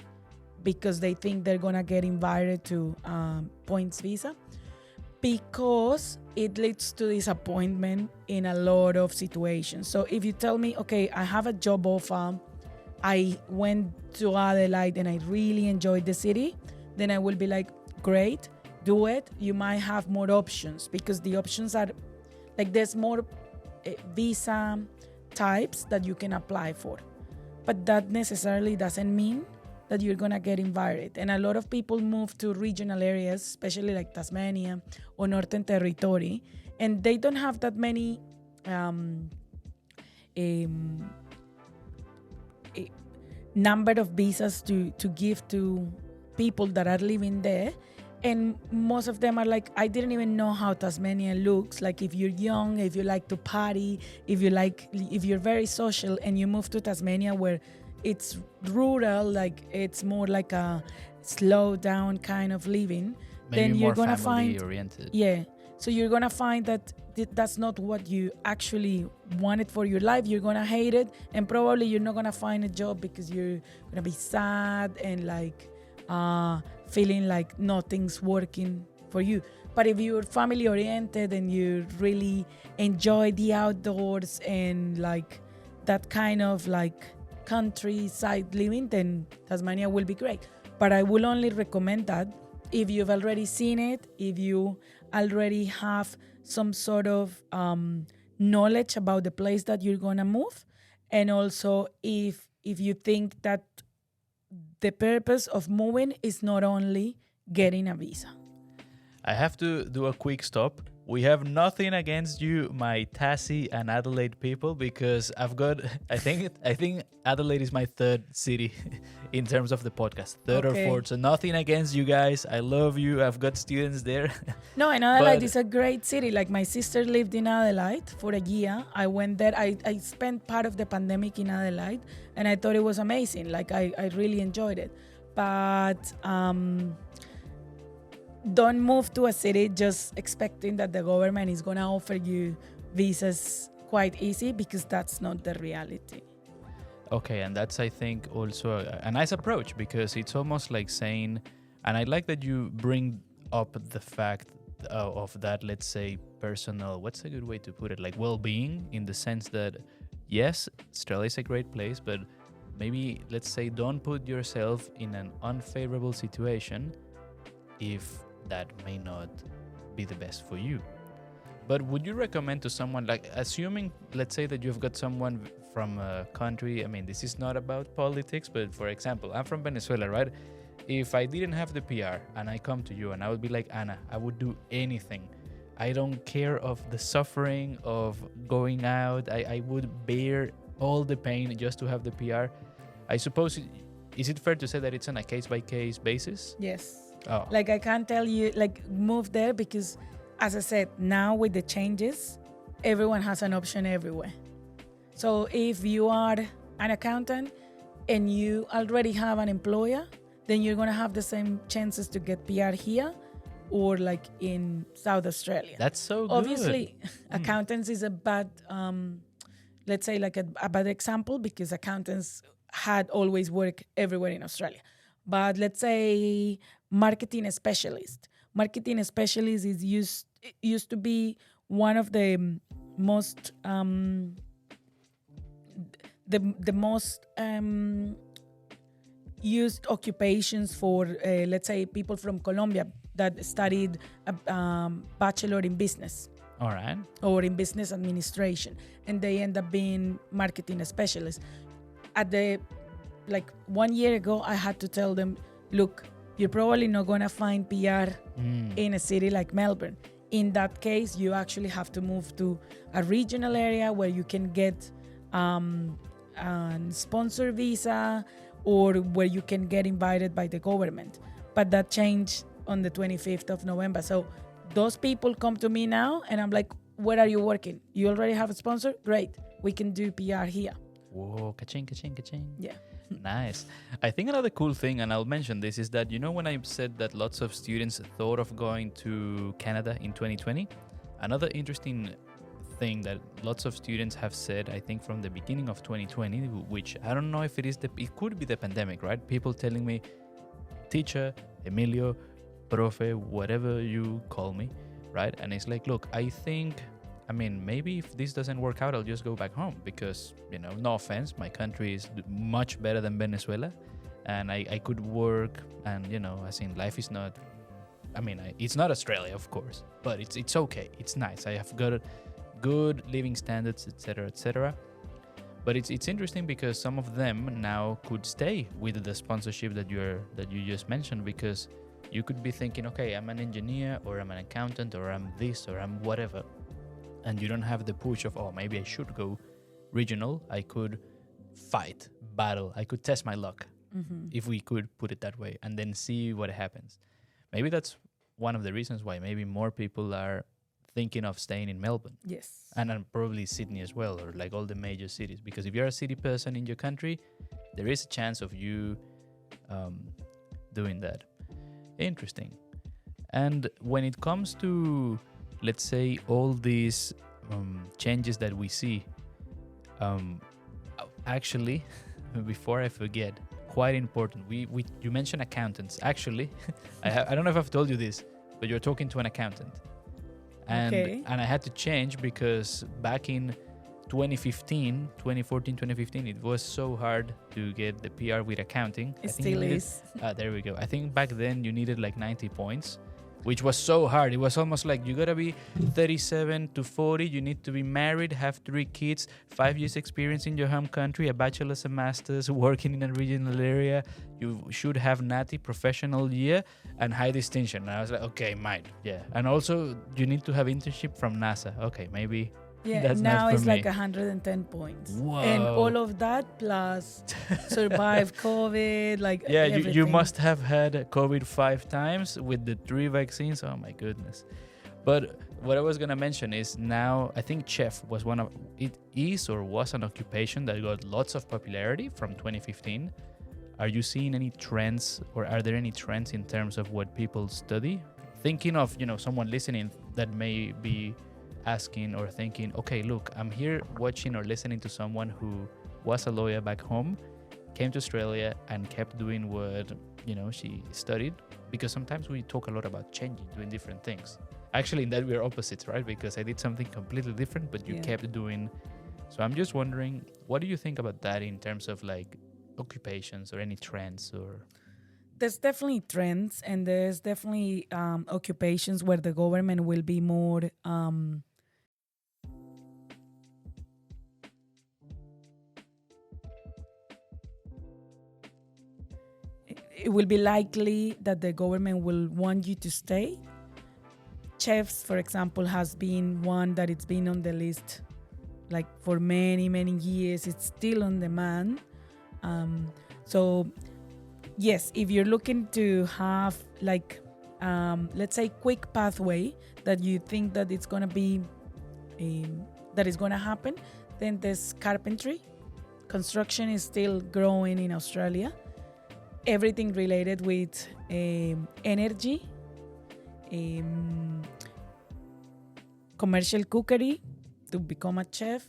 because they think they're gonna get invited to points visa, because it leads to disappointment in a lot of situations. So if you tell me, okay, I have a job offer, I went to Adelaide and I really enjoyed the city, then I will be like, great, do it. You might have more options, because the options are like, there's more visa types that you can apply for. But that necessarily doesn't mean that you're gonna get invited. And a lot of people move to regional areas, especially like Tasmania or Northern Territory, and they don't have that many number of visas to give to people that are living there. And most of them are like, I didn't even know how Tasmania looks. Like, if you're young, if you like to party, if you're very social, and you move to Tasmania where it's rural, like it's more like a slow down kind of living, Maybe then you're more gonna family find oriented. Yeah. So you're gonna find that that's not what you actually wanted for your life. You're gonna hate it, and probably you're not gonna find a job because you're gonna be sad and like feeling like nothing's working for you. But if you're family oriented and you really enjoy the outdoors and like that kind of like countryside living, then Tasmania will be great. But I will only recommend that if you've already seen it, if you already have some sort of knowledge about the place that you're gonna move, and also if you think that the purpose of moving is not only getting a visa. I have to do a quick stop. We have nothing against you, my Tassie and Adelaide people, because I've got, I think Adelaide is my third city in terms of the podcast, third or fourth. So nothing against you guys. I love you. I've got students there. No, and Adelaide is a great city. Like, my sister lived in Adelaide for a year. I went there. I spent part of the pandemic in Adelaide, and I thought it was amazing. Like, I really enjoyed it. But don't move to a city just expecting that the government is going to offer you visas quite easy, because that's not the reality. Okay, and that's, I think, also a nice approach, because it's almost like saying, and I like that you bring up the fact of that, let's say, personal, what's a good way to put it, like well-being, in the sense that, yes, Australia is a great place, but maybe, let's say, don't put yourself in an unfavorable situation if that may not be the best for you. But would you recommend to someone, like, assuming, let's say that you've got someone from a country, I mean, this is not about politics, but for example, I'm from Venezuela, right? If I didn't have the PR and I come to you and I would be like, Anna, I would do anything. I don't care of the suffering of going out. I would bear all the pain just to have the PR. I suppose, is it fair to say that it's on a case-by-case basis? Yes. Oh. Like, I can't tell you, like, move there, because, as I said, now with the changes, everyone has an option everywhere. So if you are an accountant and you already have an employer, then you're going to have the same chances to get PR here or like in South Australia. That's so good. Obviously, accountants is a bad, let's say, like a bad example, because accountants had always worked everywhere in Australia. But let's say marketing specialist. Marketing specialist is it used to be one of the most the most used occupations for let's say people from Colombia that studied a bachelor in business All right. or in business administration, and they end up being marketing specialists. At the like 1 year ago, I had to tell them, look, you're probably not gonna find PR in a city like Melbourne. In that case, you actually have to move to a regional area where you can get a sponsor visa or where you can get invited by the government. But that changed on the 25th of November. So those people come to me now and I'm like, where are you working? You already have a sponsor? Great. We can do PR here. Whoa, ka-ching, ka-ching, ka-ching. Yeah. Nice. I think another cool thing, and I'll mention this, is that, you know, when I said that lots of students thought of going to Canada in 2020, another interesting thing that lots of students have said, I think from the beginning of 2020, which I don't know if it could be the pandemic, right? People telling me, teacher, Emilio, profe, whatever you call me, right? And it's like, look, I mean, maybe if this doesn't work out, I'll just go back home because, you know, no offense, my country is much better than Venezuela and I could work and, you know, as in life is not, I mean, it's not Australia, of course, but it's okay. It's nice. I have got good living standards, etc., etc. But it's interesting because some of them now could stay with the sponsorship that you just mentioned, because you could be thinking, okay, I'm an engineer or I'm an accountant or I'm this or I'm whatever. And you don't have the push of, oh, maybe I should go regional. I could battle. I could test my luck, if we could put it that way, and then see what happens. Maybe that's one of the reasons why maybe more people are thinking of staying in Melbourne. Yes. And probably Sydney as well, or like all the major cities. Because if you're a city person in your country, there is a chance of you doing that. Interesting. And when it comes to, let's say, all these changes that we see, actually, before I forget, quite important, you mentioned accountants. Actually, I don't know if I've told you this, but you're talking to an accountant. And I had to change because back in 2014, 2015, it was so hard to get the PR with accounting. It still is. There we go. I think back then you needed like 90 points, which was so hard. It was almost like you gotta be 37 to 40. You need to be married, have 3 kids, 5 years experience in your home country, a bachelor's, a master's, working in a regional area. You should have NATI, professional year, and high distinction. And I was like, okay, mine. Yeah. And also you need to have internship from NASA. Okay, maybe. Yeah, that's now not for it's me. like 110 points. Whoa. And all of that plus survive COVID, like Yeah, everything. you must have had COVID 5 times with the 3 vaccines. Oh my goodness. But what I was going to mention is now I think chef was was an occupation that got lots of popularity from 2015. Are you seeing any trends, or are there any trends in terms of what people study? Thinking of, someone listening that may be asking or thinking, okay, look, I'm here watching or listening to someone who was a lawyer back home, came to Australia and kept doing what, she studied. Because sometimes we talk a lot about changing, doing different things. Actually, in that we're opposites, right? Because I did something completely different, but you kept doing. So I'm just wondering, what do you think about that in terms of like occupations or any trends or... There's definitely trends, and there's definitely occupations where the government will be more it will be likely that the government will want you to stay. Chefs, for example, has been one that it's been on the list like for many, many years. It's still on demand. So yes, if you're looking to have like, let's say, quick pathway that you think that it's going to be, that is going to happen, then there's carpentry. Construction is still growing in Australia. Everything related with energy, commercial cookery to become a chef.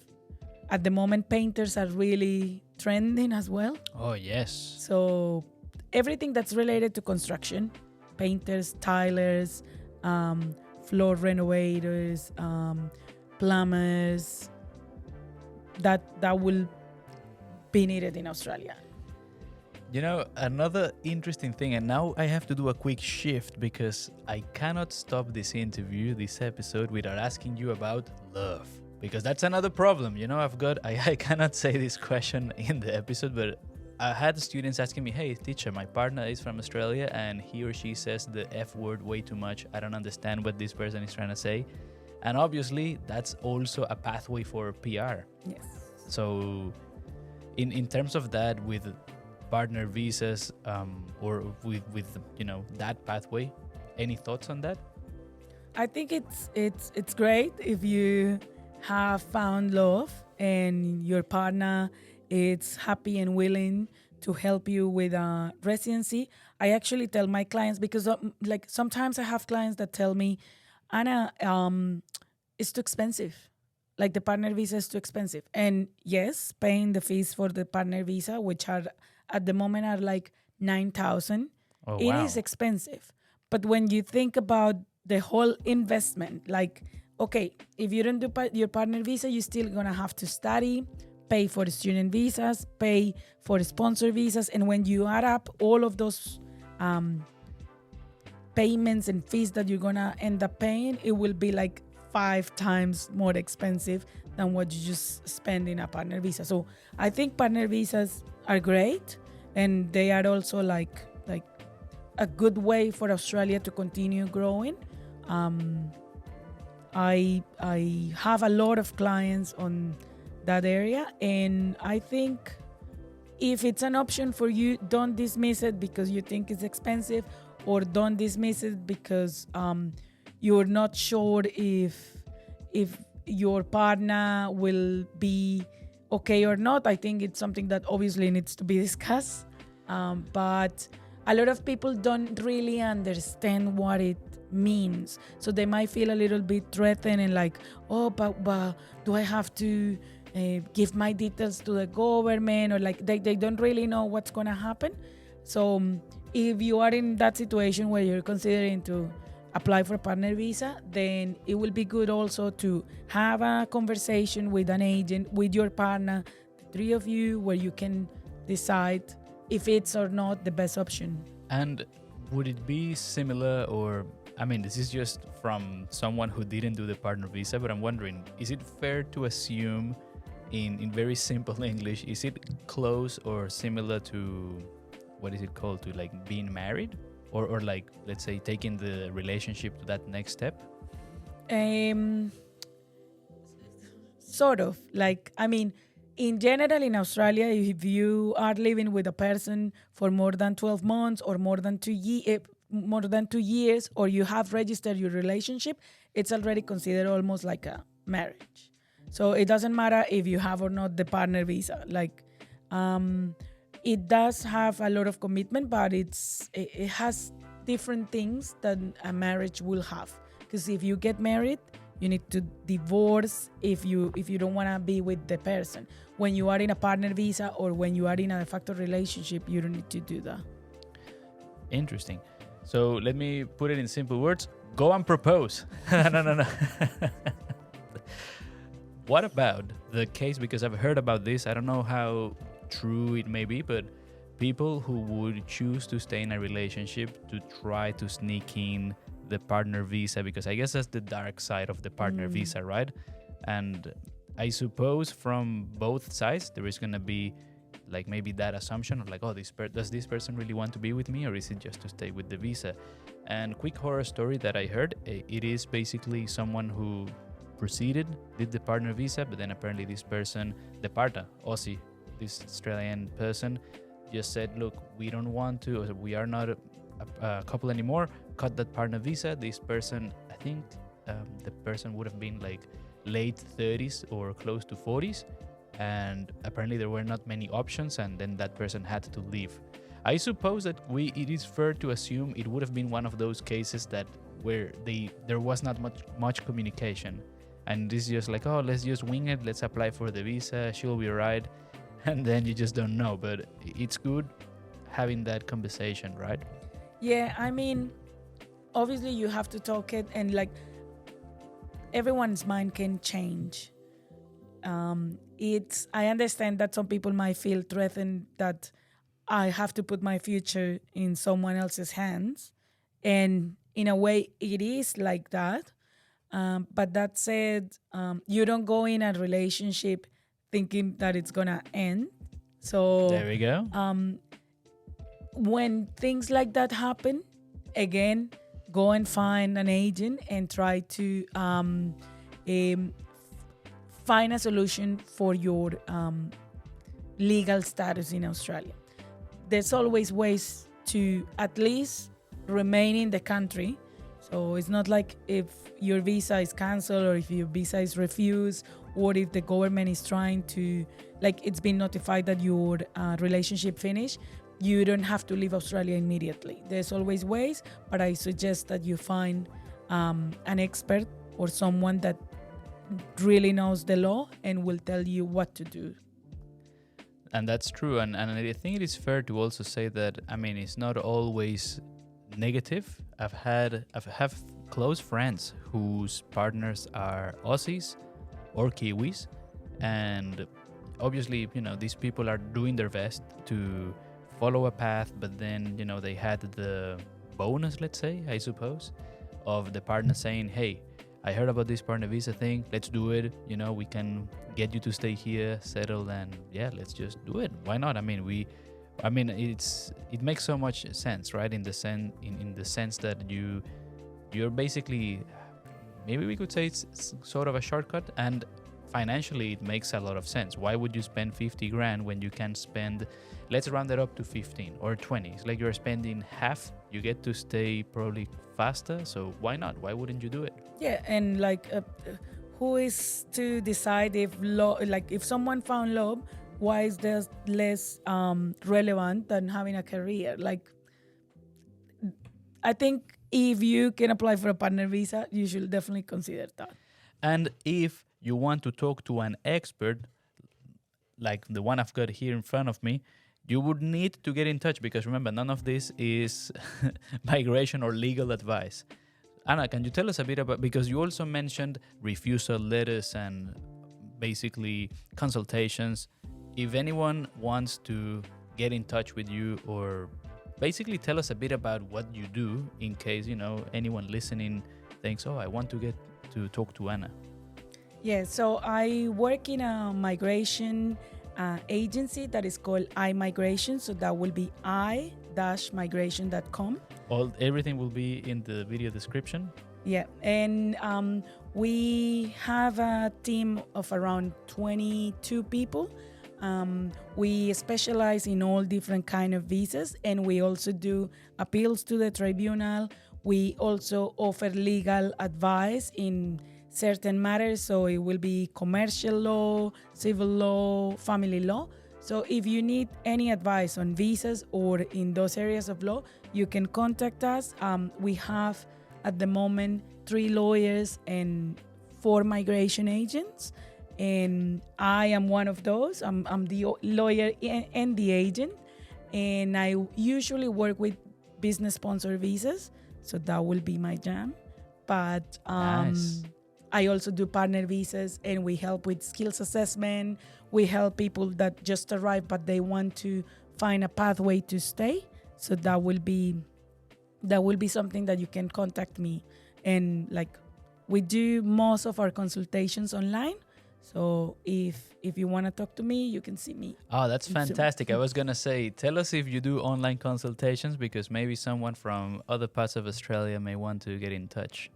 At the moment, painters are really trending as well. Oh, yes. So everything that's related to construction, painters, tilers, floor renovators, plumbers, that will be needed in Australia. You know, another interesting thing, and now I have to do a quick shift because I cannot stop this interview, this episode, without asking you about love. Because that's another problem. You know, I cannot say this question in the episode, but I had students asking me, hey, teacher, my partner is from Australia and he or she says the F word way too much. I don't understand what this person is trying to say. And obviously, that's also a pathway for PR. Yes. So in terms of that, with partner visas or with that pathway, any thoughts on that? I think it's great if you have found love and your partner is happy and willing to help you with a residency. I actually tell my clients, because like sometimes I have clients that tell me, Anna, it's too expensive. Like the partner visa is too expensive. And yes, paying the fees for the partner visa, which are at the moment are like 9,000. Oh, It wow. is expensive. But when you think about the whole investment, like, okay, if you don't do your partner visa, you're still gonna have to study, pay for the student visas, pay for the sponsor visas. And when you add up all of those payments and fees that you're gonna end up paying, it will be like 5 times more expensive than what you just spend in a partner visa. So I think partner visas are great, and they are also like a good way for Australia to continue growing. I have a lot of clients on that area, and I think if it's an option for you, don't dismiss it because you think it's expensive, or don't dismiss it because you're not sure if your partner will be okay or not. I think it's something that obviously needs to be discussed, but a lot of people don't really understand what it means, so they might feel a little bit threatened and like, oh, but do I have to give my details to the government, or like they don't really know what's gonna happen. So if you are in that situation where you're considering to apply for a partner visa, then it will be good also to have a conversation with an agent, with your partner, the three of you, where you can decide if it's or not the best option. And would it be similar, or I mean, this is just from someone who didn't do the partner visa, but I'm wondering, is it fair to assume in very simple English, is it close or similar to, what is it called, to like being married? Or like, let's say, taking the relationship to that next step? Sort of. Like, I mean, in general, in Australia, if you are living with a person for more than 12 months or more than 2 years, or you have registered your relationship, it's already considered almost like a marriage. So it doesn't matter if you have or not the partner visa. Like, it does have a lot of commitment, but it has different things that a marriage will have. Because if you get married, you need to divorce if you don't want to be with the person. When you are in a partner visa or when you are in a de facto relationship, you don't need to do that. Interesting. So let me put it in simple words. Go and propose. No. What about the case, because I've heard about this, I don't know how true it may be, but people who would choose to stay in a relationship to try to sneak in the partner visa, because I guess that's the dark side of the partner visa, right? And I suppose from both sides there is going to be like maybe that assumption of like, oh, does this person really want to be with me, or is it just to stay with the visa? And quick horror story that I heard, it is basically someone who did the partner visa, but then apparently this person, the partner, Aussie, this Australian person, just said, look, we don't want to, or we are not a couple anymore, cut that partner visa. This person, I think the person would have been like late 30s or close to 40s, and apparently there were not many options, and then that person had to leave. I suppose that it is fair to assume it would have been one of those cases that where there was not much communication, and this is just like, oh, let's just wing it, let's apply for the visa, she'll be right, and then you just don't know. But it's good having that conversation, right? Yeah, I mean, obviously you have to talk it, and like, everyone's mind can change. I understand that some people might feel threatened that I have to put my future in someone else's hands, and in a way, it is like that. But that said, you don't go in a relationship thinking that it's gonna end. So There we go. when things like that happen, again, go and find an agent and try to find a solution for your legal status in Australia. There's always ways to at least remain in the country. So it's not like if your visa is canceled or if your visa is refused, or if the government is trying to, like, it's been notified that your relationship finished, you don't have to leave Australia immediately. There's always ways, but I suggest that you find an expert or someone that really knows the law and will tell you what to do. And that's true. And I think it is fair to also say that, I mean, it's not always negative. I've have close friends whose partners are Aussies or Kiwis, and obviously, you know, these people are doing their best to follow a path, but then, you know, they had the bonus, let's say, I suppose, of the partner saying, hey, I heard about this partner visa thing, let's do it, you know, we can get you to stay here, settle, and yeah, let's just do it. Why not? I mean, it makes so much sense, right? In the sense that you're basically, maybe we could say it's sort of a shortcut, and financially it makes a lot of sense. Why would you spend 50 grand when you can spend, let's round it up to 15 or 20? It's like you're spending half, you get to stay probably faster, so why not? Why wouldn't you do it? Yeah, and like who is to decide if if someone found love, why is that less relevant than having a career? Like, I think if you can apply for a partner visa, you should definitely consider that. And if you want to talk to an expert, like the one I've got here in front of me, you would need to get in touch, because remember, none of this is migration or legal advice. Anna, can you tell us a bit about, because you also mentioned refusal letters and basically consultations. If anyone wants to get in touch with you, or basically tell us a bit about what you do, in case, you know, anyone listening thinks, oh, I want to get to talk to Anna. Yeah, so I work in a migration agency that is called iMigration. So that will be i-migration.com. Everything will be in the video description. Yeah, and we have a team of around 22 people. We specialize in all different kind of visas, and we also do appeals to the tribunal. We also offer legal advice in certain matters, so it will be commercial law, civil law, family law. So if you need any advice on visas or in those areas of law, you can contact us. We have at the moment 3 lawyers and 4 migration agents, and I am one of those. I'm the lawyer and the agent, and I usually work with business sponsor visas, so that will be my jam. But Nice. I also do partner visas, and we help with skills assessment. We help people that just arrived but they want to find a pathway to stay. So that will be something that you can contact me. And like, we do most of our consultations online. So if you want to talk to me, you can see me. Oh, that's fantastic. I was going to say, tell us if you do online consultations, because maybe someone from other parts of Australia may want to get in touch.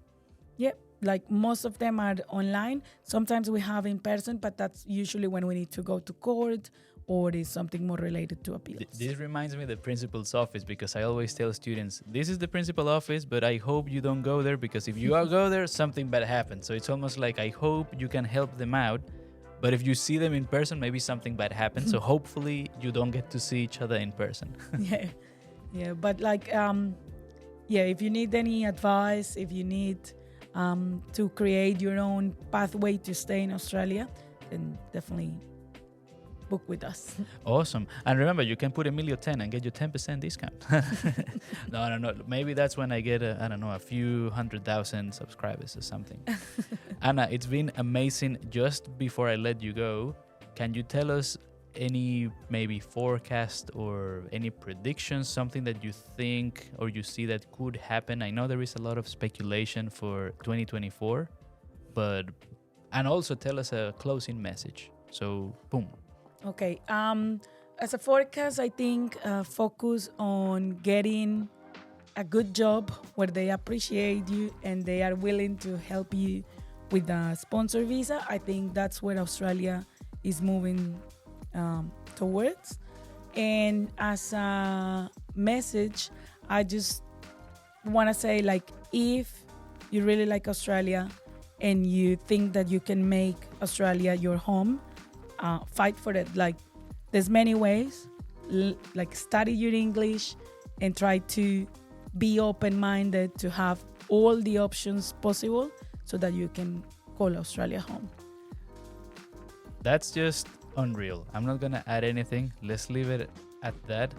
Yep. Like, most of them are online. Sometimes we have in person, but that's usually when we need to go to court or is something more related to appeals. This reminds me of the principal's office, because I always tell students, this is the principal office, but I hope you don't go there, because if you go there, something bad happens. So it's almost like, I hope you can help them out, but if you see them in person, maybe something bad happens. So hopefully you don't get to see each other in person. Yeah. But like, if you need any advice, if you need to create your own pathway to stay in Australia, then definitely book with us. Awesome. And remember, you can put Emilio 10 and get your 10% discount. No. Maybe that's when I get, a few 100,000 subscribers or something. Anna, it's been amazing. Just before I let you go, can you tell us any maybe forecast or any predictions, something that you think or you see that could happen? I know there is a lot of speculation for 2024, and also tell us a closing message. So, boom. Okay. As a forecast, I think focus on getting a good job where they appreciate you and they are willing to help you with a sponsor visa. I think that's where Australia is moving towards. And as a message, I just want to say, like, if you really like Australia and you think that you can make Australia your home, fight for it. Like, there's many ways. Like, study your English and try to be open-minded to have all the options possible so that you can call Australia home. That's just unreal. I'm not gonna add anything. Let's leave it at that.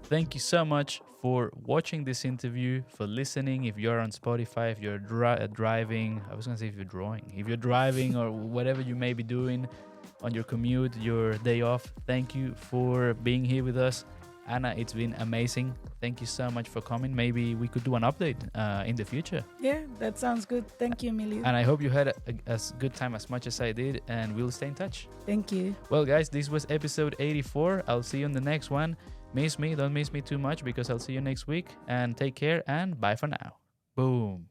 Thank you so much for watching this interview, for listening. If you're on Spotify, if you're driving, I was gonna say if you're driving or whatever you may be doing on your commute, your day off, thank you for being here with us. Anna, it's been amazing. Thank you so much for coming. Maybe we could do an update in the future. Yeah, that sounds good. Thank you, Emilio. And I hope you had as good time as much as I did, and we'll stay in touch. Thank you. Well, guys, this was episode 84. I'll see you in the next one. Don't miss me too much, because I'll see you next week. And take care, and bye for now. Boom.